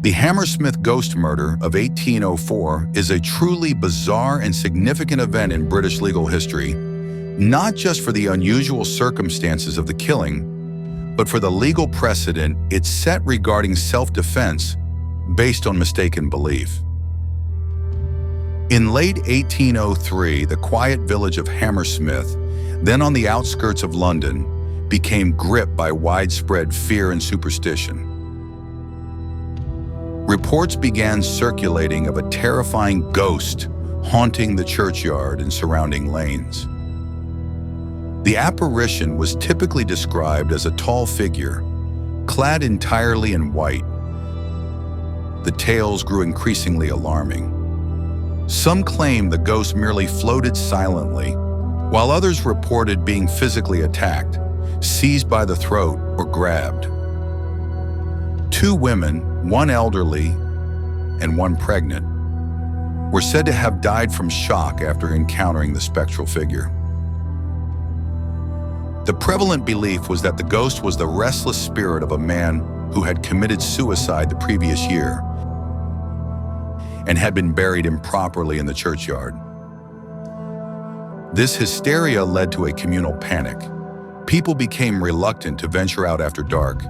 The Hammersmith Ghost Murder of 1804 is a truly bizarre and significant event in British legal history, not just for the unusual circumstances of the killing, but for the legal precedent it set regarding self-defense based on mistaken belief. In late 1803, the quiet village of Hammersmith, then on the outskirts of London, became gripped by widespread fear and superstition. Reports began circulating of a terrifying ghost haunting the churchyard and surrounding lanes. The apparition was typically described as a tall figure, clad entirely in white. The tales grew increasingly alarming. Some claimed the ghost merely floated silently, while others reported being physically attacked, seized by the throat, or grabbed. 2 women, one elderly and one pregnant, were said to have died from shock after encountering the spectral figure. The prevalent belief was that the ghost was the restless spirit of a man who had committed suicide the previous year and had been buried improperly in the churchyard. This hysteria led to a communal panic. People became reluctant to venture out after dark,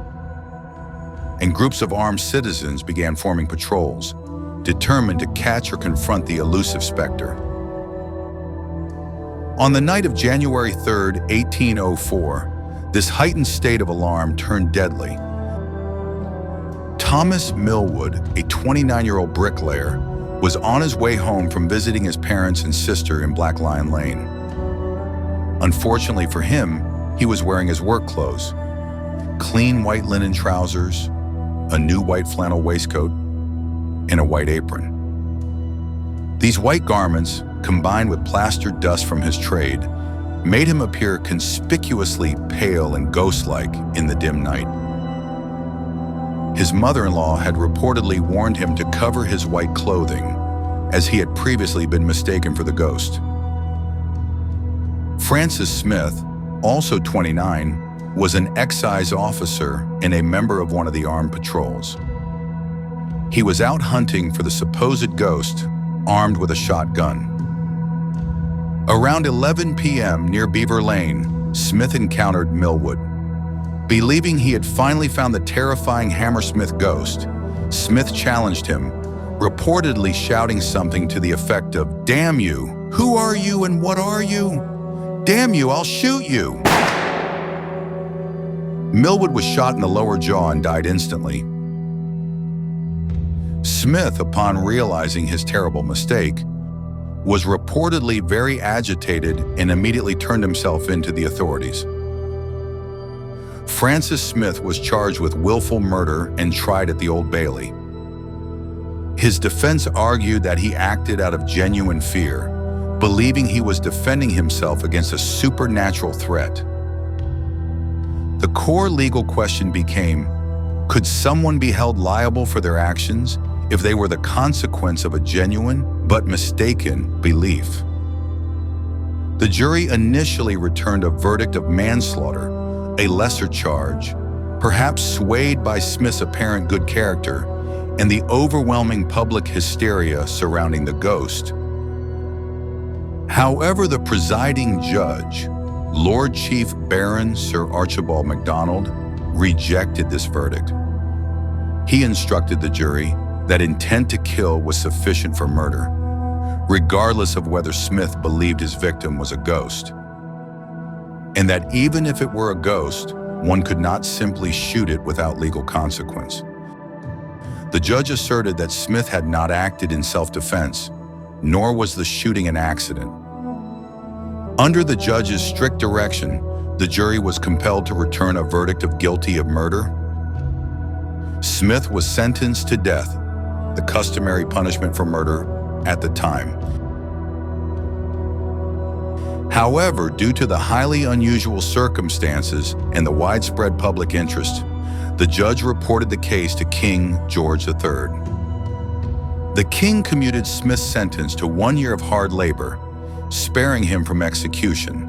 and groups of armed citizens began forming patrols, determined to catch or confront the elusive specter. On the night of January 3, 1804, this heightened state of alarm turned deadly. Thomas Millwood, a 29-year-old bricklayer, was on his way home from visiting his parents and sister in Black Lion Lane. Unfortunately for him, he was wearing his work clothes: clean white linen trousers, a new white flannel waistcoat, and a white apron. These white garments, combined with plastered dust from his trade, made him appear conspicuously pale and ghost-like in the dim night. His mother-in-law had reportedly warned him to cover his white clothing, as he had previously been mistaken for the ghost. Francis Smith, also 29, was an excise officer and a member of one of the armed patrols. He was out hunting for the supposed ghost, armed with a shotgun. Around 11 p.m. near Beaver Lane, Smith encountered Millwood. Believing he had finally found the terrifying Hammersmith ghost, Smith challenged him, reportedly shouting something to the effect of, "Damn you! Who are you and what are you? Damn you, I'll shoot you!" Millwood was shot in the lower jaw and died instantly. Smith, upon realizing his terrible mistake, was reportedly very agitated and immediately turned himself in to the authorities. Francis Smith was charged with willful murder and tried at the Old Bailey. His defense argued that he acted out of genuine fear, believing he was defending himself against a supernatural threat. The core legal question became, could someone be held liable for their actions if they were the consequence of a genuine but mistaken belief? The jury initially returned a verdict of manslaughter, a lesser charge, perhaps swayed by Smith's apparent good character and the overwhelming public hysteria surrounding the ghost. However, the presiding judge, Lord Chief Baron Sir Archibald MacDonald, rejected this verdict. He instructed the jury that intent to kill was sufficient for murder, regardless of whether Smith believed his victim was a ghost, and that even if it were a ghost, one could not simply shoot it without legal consequence. The judge asserted that Smith had not acted in self-defense, nor was the shooting an accident. Under the judge's strict direction, the jury was compelled to return a verdict of guilty of murder. Smith was sentenced to death, the customary punishment for murder at the time. However, due to the highly unusual circumstances and the widespread public interest, the judge reported the case to King George III. The king commuted Smith's sentence to 1 year of hard labor, sparing him from execution.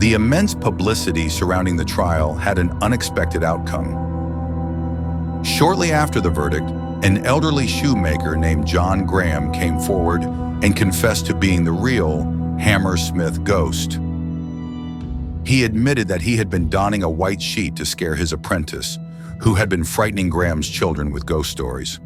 The immense publicity surrounding the trial had an unexpected outcome. Shortly after the verdict, an elderly shoemaker named John Graham came forward and confessed to being the real Hammersmith Ghost. He admitted that he had been donning a white sheet to scare his apprentice, who had been frightening Graham's children with ghost stories.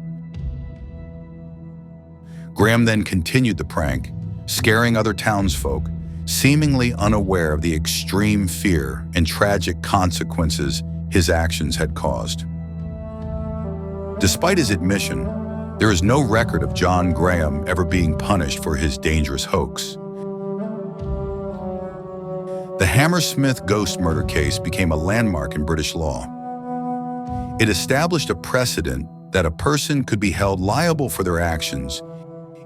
Graham then continued the prank, scaring other townsfolk, seemingly unaware of the extreme fear and tragic consequences his actions had caused. Despite his admission, there is no record of John Graham ever being punished for his dangerous hoax. The Hammersmith Ghost Murder case became a landmark in British law. It established a precedent that a person could be held liable for their actions,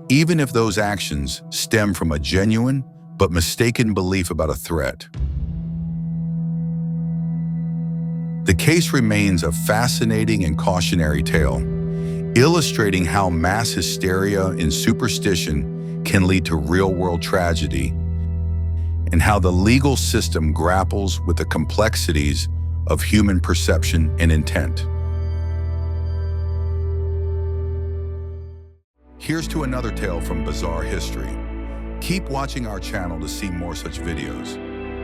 even if those actions stem from a genuine but mistaken belief about a threat. The case remains a fascinating and cautionary tale, illustrating how mass hysteria and superstition can lead to real-world tragedy, and how the legal system grapples with the complexities of human perception and intent. Here's to another tale from bizarre history. Keep watching our channel to see more such videos.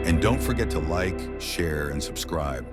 And don't forget to like, share, and subscribe.